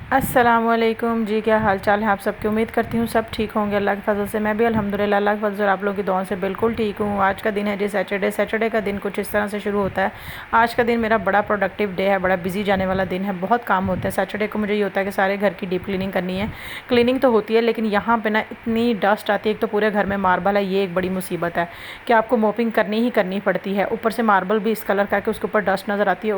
अस्सलामुअलैकुम जी, क्या हाल चाल है आप सबकी। उम्मीद करती हूँ सब ठीक होंगे अल्लाह के फजल से। मैं भी अल्हम्दुलिल्लाह अल्लाह के फजल से और आप लोगों की दुआओं से बिल्कुल ठीक हूँ। आज का दिन है जी सैटरडे का दिन कुछ इस तरह से शुरू होता है। आज का दिन मेरा बड़ा प्रोडक्टिव डे है, बड़ा बिजी जाने वाला दिन है। बहुत काम होते हैं सैटरडे को। मुझे ये होता है कि सारे घर की डीप क्लीनिंग करनी है। क्लीनिंग तो होती है लेकिन यहाँ पर ना इतनी डस्ट आती है। एक तो पूरे घर में मार्बल है, ये एक बड़ी मुसीबत है कि आपको मोपिंग करनी ही करनी पड़ती है। ऊपर से मार्बल भी इस कलर का है कि उसके ऊपर डस्ट नज़र आती है।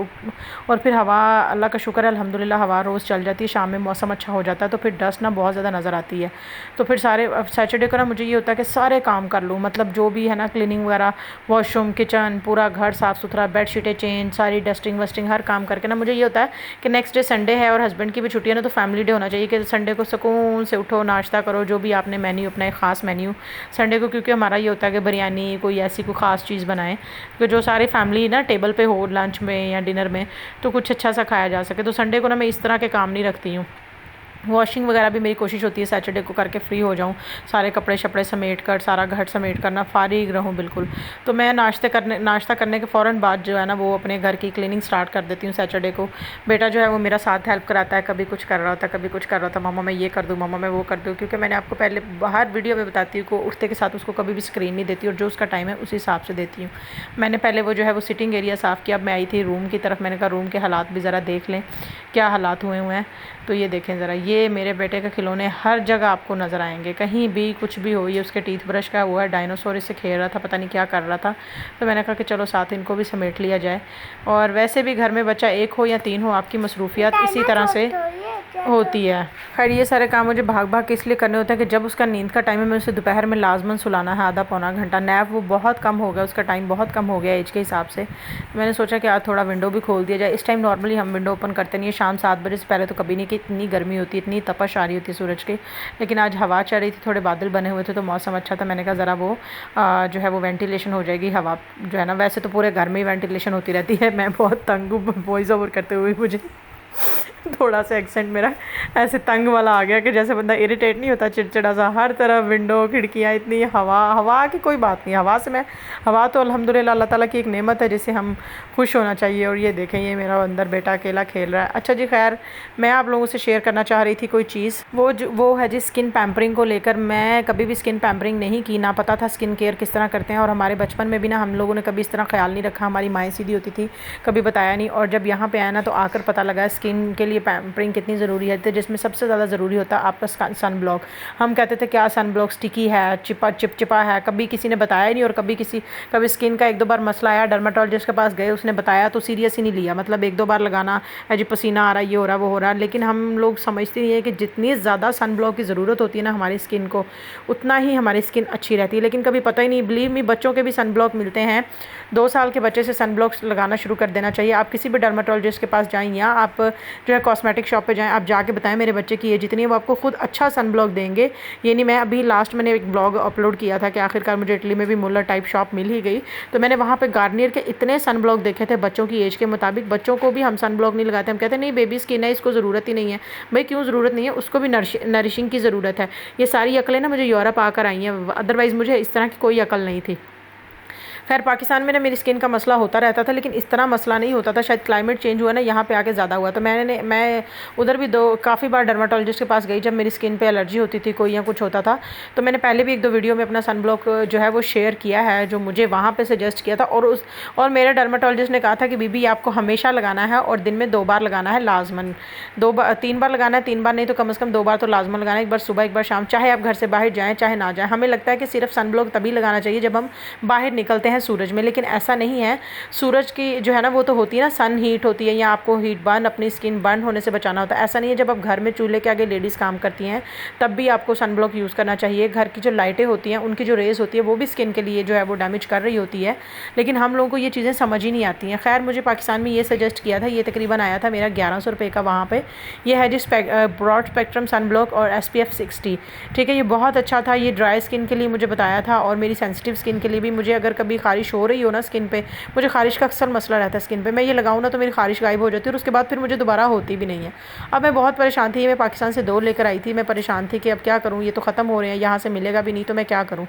और फिर हवा, अल्लाह का शुक्र है अल्हम्दुलिल्लाह, हवा रोज़ चल जाती है। शाम में मौसम अच्छा हो जाता है तो फिर डस्ट ना बहुत ज़्यादा नज़र आती है। तो फिर सारे सैटरडे को ना मुझे ये होता है कि सारे काम कर लूँ, मतलब जो भी है ना, क्लीनिंग वगैरह, वॉशरूम, किचन, पूरा घर साफ़ सुथरा, बेड शीटें चेंज, सारी डस्टिंग वस्टिंग, हर काम करके ना मुझे ये होता है कि नेक्स्ट डे संडे है और हस्बैंड की भी छुट्टी है ना, तो फैमिली डे होना चाहिए कि संडे को सुकून से उठो, नाश्ता करो, जो भी आपने मेन्यू अपना एक ख़ास मेन्यू संडे को, क्योंकि हमारा ये होता है कि बिरयानी कोई ऐसी कोई ख़ास चीज़ बनाएं कि जो सारी फैमिली ना टेबल पे हो, लंच में या डिनर में, तो कुछ अच्छा सा खाया जा सके। तो संडे को ना मैं इस तरह के काम नहीं रखती हूँ। वॉशिंग वगैरह भी मेरी कोशिश होती है सैटरडे को करके फ्री हो जाऊँ, सारे कपड़े शपड़े समेट कर, सारा घर समेट कर ना फारिग रहूँ बिल्कुल। तो मैं नाश्ता करने के फ़ौरन बाद जो है ना वो अपने घर की क्लीनिंग स्टार्ट कर देती हूँ सैटरडे को। बेटा जो है वो मेरा साथ हेल्प कराता है, कभी कुछ कर रहा होता है, कभी कुछ कर रहा था, मम्मा मैं ये कर दूँ, मम्मा मैं वो कर दूँ, क्योंकि मैंने आपको पहले हर वीडियो में बताती हूँ कि उठते के साथ उसको कभी भी स्क्रीन नहीं देती और जो उसका टाइम है उसी हिसाब से देती हूँ। मैंने पहले वो जो है वो सिटिंग एरिया साफ़ किया। अब मैं आई थी रूम की तरफ, मैंने कहा रूम के हालात भी ज़रा देख लें क्या हालात हुए हैं। तो ये देखें ज़रा, ये मेरे बेटे के खिलौने हर जगह आपको नज़र आएंगे, कहीं भी कुछ भी हो। ये उसके टीथ ब्रश का हुआ है, डायनासोर इससे खेल रहा था, पता नहीं क्या कर रहा था। तो मैंने कहा कि चलो साथ इनको भी समेट लिया जाए। और वैसे भी घर में बच्चा एक हो या तीन हो, आपकी मसरूफियात इसी तरह से होती है। खैर ये सारे काम मुझे भाग भाग के इसलिए करने होते हैं कि जब उसका नींद का टाइम है, मैं उसे दोपहर में लाजमन सुलाना है, आधा पौना घंटा। नैप वो बहुत कम हो गया, उसका टाइम बहुत कम हो गया एज के हिसाब से। मैंने सोचा कि आज थोड़ा विंडो भी खोल दिया जाए। इस टाइम नॉर्मली हम विंडो ओपन करते नहीं है, शाम 7 बजे से पहले तो कभी नहीं, कि इतनी गर्मी होती है, इतनी तपश आ रही होती है सूरज की। लेकिन आज हवा चल रही थी, थोड़े बादल बने हुए थे तो मौसम अच्छा था। मैंने कहा ज़रा वो जो है वो वेंटिलेशन हो जाएगी, हवा जो है ना, वैसे तो पूरे घर में ही वेंटिलेशन होती रहती है। मैं बहुत तंग हूँ वॉइस ओवर करते हुए, मुझे थोड़ा सा एक्सेंट मेरा ऐसे तंग वाला आ गया कि जैसे बंदा इरिटेट नहीं होता, चिड़चिड़ा सा। हर तरफ विंडो, खिड़कियाँ, इतनी हवा की कोई बात नहीं। हवा तो अल्हम्दुलिल्लाह अल्लाह ताला की एक नेमत है जिससे हम खुश होना चाहिए। और ये देखें, ये मेरा अंदर बेटा अकेला खेल रहा है। अच्छा जी, खैर मैं आप लोगों से शेयर करना चाह रही थी कोई चीज़, वो है जी स्किन पैम्परिंग को लेकर। मैं कभी भी स्किन पैम्परिंग नहीं की, ना पता था स्किन केयर किस तरह करते हैं। और हमारे बचपन में भी ना हम लोगों ने कभी इस तरह ख्याल नहीं रखा, हमारी माएँ सीधी होती थी, कभी बताया नहीं। और जब यहाँ पे आया ना तो आकर पता लगा स्किन के लिए पैम्परिंग कितनी ज़रूरी है। तो जिसमें सबसे ज़्यादा ज़रूरी होता है आपका सन ब्लॉक। हम कहते थे क्या सन ब्लॉक स्टिकी है, चिपचिपा है, कभी किसी ने बताया नहीं। और कभी स्किन का एक दो बार मसला आया, डर्माटोलॉजिस्ट के पास गए, उसने बताया तो सीरियस ही नहीं लिया। मतलब एक दो बार लगाना है जी, पसीना आ रहा है, ये हो रहा है, वो हो रहा है। लेकिन हम लोग समझते नहीं है कि जितनी ज़्यादा सन ब्लॉक की ज़रूरत होती है ना हमारी स्किन को, उतना ही हमारी स्किन अच्छी रहती है। लेकिन कभी पता ही नहीं, बिलीव मी, बच्चों के भी सन ब्लॉक मिलते हैं। 2 साल के बच्चे से सन ब्लॉक लगाना शुरू कर देना चाहिए। आप किसी भी डर्माटोलॉजिस्ट के पास जाएँ या आप जो है कॉस्मेटिक शॉप पे जाएँ, आप जाके बताएं मेरे बच्चे की एज इतनी है, वो आपको खुद अच्छा सन ब्लॉक देंगे। ये नहीं, मैं अभी लास्ट मैंने एक ब्लॉग अपलोड किया था कि आखिरकार मुझे इटली में भी मुल्ला टाइप शॉप मिल ही गई। तो मैंने वहाँ पे गार्नियर के इतने सन ब्लॉक देखे थे बच्चों की एज के मुताबिक। बच्चों को भी हम सन ब्लॉक नहीं लगाते, हम कहते नहीं बेबी स्किन है, इसको ज़रूरत ही नहीं है। भाई क्यों ज़रूरत नहीं है, उसको भी नरिशिंग की ज़रूरत है। ये सारी अकलें ना मुझे यूरोप आकर आई हैं, अदरवाइज़ मुझे इस तरह की कोई अकल नहीं थी। खैर पाकिस्तान में ना मेरी स्किन का मसला होता रहता था, लेकिन इस तरह मसला नहीं होता था। शायद क्लाइमेट चेंज हुआ ना, यहाँ पे आके ज़्यादा हुआ। तो मैं उधर भी काफ़ी बार डर्माटोलॉजिस्ट के पास गई जब मेरी स्किन पे एलर्जी होती थी, कोई या कुछ होता था। तो मैंने पहले भी 1-2 वीडियो में अपना सन ब्लॉक जो है वो शेयर किया है, जो मुझे वहाँ पर सजेस्ट किया था। और मेरे डर्माटोलॉजिस्ट ने कहा था कि बीबी आपको हमेशा लगाना है और दिन में 2 बार लगाना है लाजमन। 3 बार लगाना है, 3 बार नहीं तो कम से कम 2 बार तो लाजमन लगाना है। एक बार सुबह, एक बार शाम, चाहे आप घर से बाहर जाएँ चाहे ना जाएँ। हमें लगता है कि सिर्फ सन ब्लॉक तभी लगाना चाहिए जब हम बाहर निकलते हैं सूरज में, लेकिन ऐसा नहीं है। सूरज की जो है ना वो तो होती है ना, सन हीट होती है, या आपको हीट बर्न, अपनी स्किन बर्न होने से बचाना होता है। ऐसा नहीं है जब आप घर में चूल्हे के आगे लेडीज़ काम करती हैं तब भी आपको सन ब्लॉक यूज़ करना चाहिए। घर की जो लाइटें होती हैं उनकी जो रेज़ होती है वो भी स्किन के लिए जो है वो डैमेज कर रही होती है, लेकिन हम लोगों को ये चीज़ें समझ ही नहीं आती हैं। खैर मुझे पाकिस्तान में ये सजेस्ट किया था, ये तकरीबन आया था मेरा 1100 रुपये का वहाँ पर। यह है जिस ब्रॉड स्पेक्ट्रम सन ब्लॉक और SPF 60, ठीक है। ये बहुत अच्छा था, ये ड्राई स्किन के लिए मुझे बताया था और मेरी सेंसिटिव स्किन के लिए भी। मुझे अगर कभी खारिश हो रही हो ना स्किन पे, मुझे खारिश का अक्सर मसला रहता है स्किन पे, मैं ये लगाऊँ ना तो मेरी खारिश गायब हो जाती है और उसके बाद फिर मुझे दोबारा होती भी नहीं है। अब मैं बहुत परेशान थी, मैं पाकिस्तान से 2 लेकर आई थी, मैं परेशान थी कि अब क्या करूँ, ये तो ख़त्म हो रहे हैं, यहाँ से मिलेगा भी नहीं तो मैं क्या करूँ।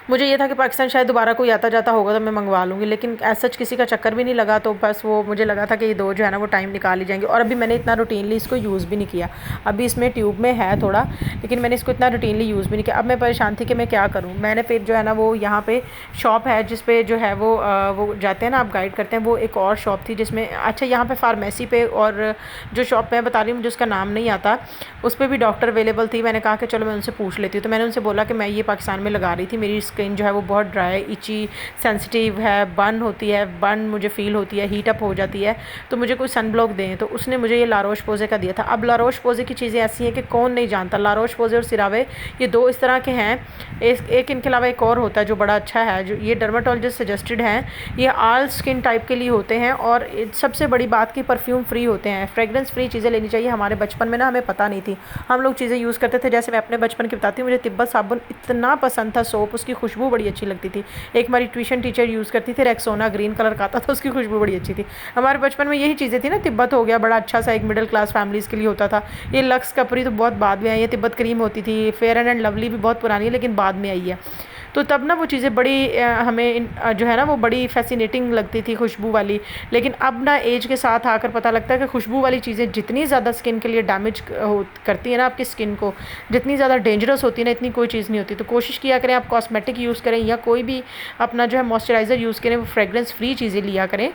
मुझे ये था कि पाकिस्तान शायद दोबारा कोई आता जाता होगा तो मैं मंगवा लूँगी, लेकिन एज सच किसी का चक्कर भी नहीं लगा। तो बस वो मुझे लगा था कि ये 2 जो है ना वो टाइम निकाल ही जाएंगे। और अभी मैंने इतना रूटीनली इसको यूज़ भी नहीं किया। अभी इसमें ट्यूब में है थोड़ा, लेकिन मैंने इसको इतना रूटीनली यूज़ भी नहीं किया। अब मैं परेशान थी कि मैं क्या करूँ। मैंने फिर जो है ना वो यहाँ पे शॉप है जिस पे जो है वो जाते हैं ना, आप गाइड करते हैं, वो एक और शॉप थी जिसमें, अच्छा यहाँ पे फार्मेसी पे और जो शॉप पे मैं बता रही हूँ मुझे उसका नाम नहीं आता, उस पर भी डॉक्टर अवेलेबल थी। मैंने कहा कि चलो मैं उनसे पूछ लेती हूँ। तो मैंने उनसे बोला कि मैं ये पाकिस्तान में लगा रही थी, मेरी स्किन जो है वो बहुत ड्राई, इची, सेंसिटिव है, बर्न होती है, बर्न मुझे फील होती है, हीट अप हो जाती है, तो मुझे कोई सन ब्लॉक दें। तो उसने मुझे ये ला रोश पोज़े का दिया था। अब ला रोश पोज़े की चीज़ें ऐसी हैं कि कौन नहीं जानता। ला रोश पोज़े और सिरावे ये 2 इस तरह के हैं। एक इनके अलावा एक और होता है जो बड़ा अच्छा है, जो ये डर्माटोलॉजिस्ट सजेस्टेड हैं। ये ऑल स्किन टाइप के लिए होते हैं और सबसे बड़ी बात कि परफ्यूम फ्री होते हैं, फ्रेगरेंस फ्री चीज़ें लेनी चाहिए। हमारे बचपन में ना हमें पता नहीं थी, हम लोग चीज़ें यूज़ करते थे। जैसे मैं अपने बचपन की बताती हूँ, मुझे तिब्बत साबुन इतना पसंद था, सोप, उसकी खुशबू बड़ी अच्छी लगती थी। एक हमारी ट्यूशन टीचर यूज़ करती थी, रेक्सोना ग्रीन कलर का आता था, उसकी खुशबू बड़ी अच्छी थी। हमारे बचपन में यही चीज़ें थी ना। तिब्बत हो गया बड़ा अच्छा सा, एक मिडिल क्लास फैमिलीज़ के लिए होता था। ये लक्स कपरी तो बहुत बाद में आई है। तिब्बत क्रीम होती थी। फेयर एंड लवली भी बहुत पुरानी है लेकिन बाद में आई है। तो तब ना वो चीज़ें बड़ी हमें जो है ना वो बड़ी फैसिनेटिंग लगती थी, खुशबू वाली। लेकिन अब ना एज के साथ आकर पता लगता है कि खुशबू वाली चीज़ें जितनी ज़्यादा स्किन के लिए डैमेज करती है ना आपकी स्किन को, जितनी ज़्यादा डेंजरस होती है ना, इतनी कोई चीज़ नहीं होती। तो कोशिश किया करें आप कॉस्मेटिक यूज़ करें या कोई भी अपना जो है मॉइस्चराइज़र यूज़ करें, वो फ्रेगरेंस फ्री चीज़ें लिया करें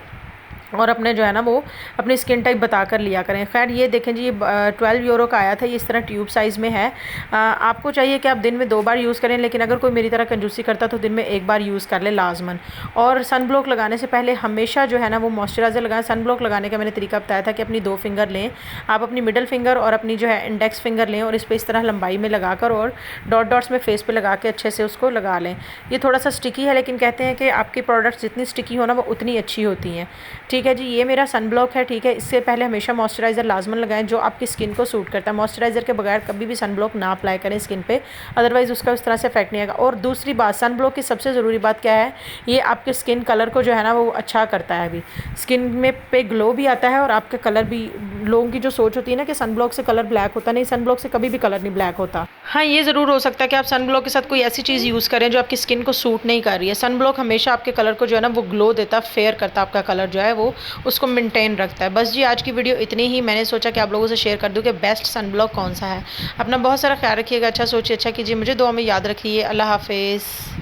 और अपने जो है ना वो अपनी स्किन टाइप बता कर लिया करें। खैर ये देखें जी, ये 12 यूरो का आया था। ये इस तरह ट्यूब साइज़ में है। आपको चाहिए कि आप दिन में 2 बार यूज़ करें, लेकिन अगर कोई मेरी तरह कंजूसी करता तो दिन में 1 बार यूज़ कर ले लाजमन। और सन ब्लॉक लगाने से पहले हमेशा जो है ना वो मॉइस्चराइज़र लगाएं। सन ब्लॉक लगाने का मैंने तरीका बताया था कि अपनी 2 फिंगर लें, आप अपनी मिडल फिंगर और अपनी जो है इंडेक्स फिंगर लें और इस पर इस तरह लंबाई में लगाकर और डॉट्स में फेस पे लगा के अच्छे से उसको लगा लें। ये थोड़ा सा स्टिकी है, लेकिन कहते हैं कि आपकी प्रोडक्ट्स जितनी स्टिकी हो ना वो उतनी अच्छी होती हैं। ठीक है जी, ये मेरा सन ब्लॉक है। ठीक है, इससे पहले हमेशा मॉइस्चराइज़र लाजमन लगाएं जो आपकी स्किन को सूट करता है। मॉइस्चराइज़र के बगैर कभी भी सन ब्लॉक ना अप्लाई करें स्किन पे, अदरवाइज़ उसका उस तरह से इफेक्ट नहीं आएगा। और दूसरी बात, सन ब्लॉक की सबसे ज़रूरी बात क्या है, ये आपके स्किन कलर को जो है ना वो अच्छा करता है। अभी स्किन में पे ग्लो भी आता है और आपका कलर भी, लोगों की जो सोच होती है ना कि सन ब्लॉक से कलर ब्लैक होता, नहीं, सन ब्लॉक से कभी भी कलर नहीं ब्लैक होता। हाँ, ये ज़रूर हो सकता है कि आप सन ब्लॉक के साथ कोई ऐसी चीज़ यूज़ करें जो आपकी स्किन को सूट नहीं कर रही है। सन ब्लॉक हमेशा आपके कलर को जो है ना वो ग्लो देता, फेयर करता, आपका कलर जो है वो उसको मेंटेन रखता है। बस जी, आज की वीडियो इतनी ही। मैंने सोचा कि आप लोगों से शेयर कर दूं कि बेस्ट सन ब्लॉक कौन सा है। अपना बहुत सारा ख्याल रखिएगा, अच्छा सोचिए, अच्छा कीजिए, मुझे दुआ में याद रखिए। अल्लाह हाफिज़।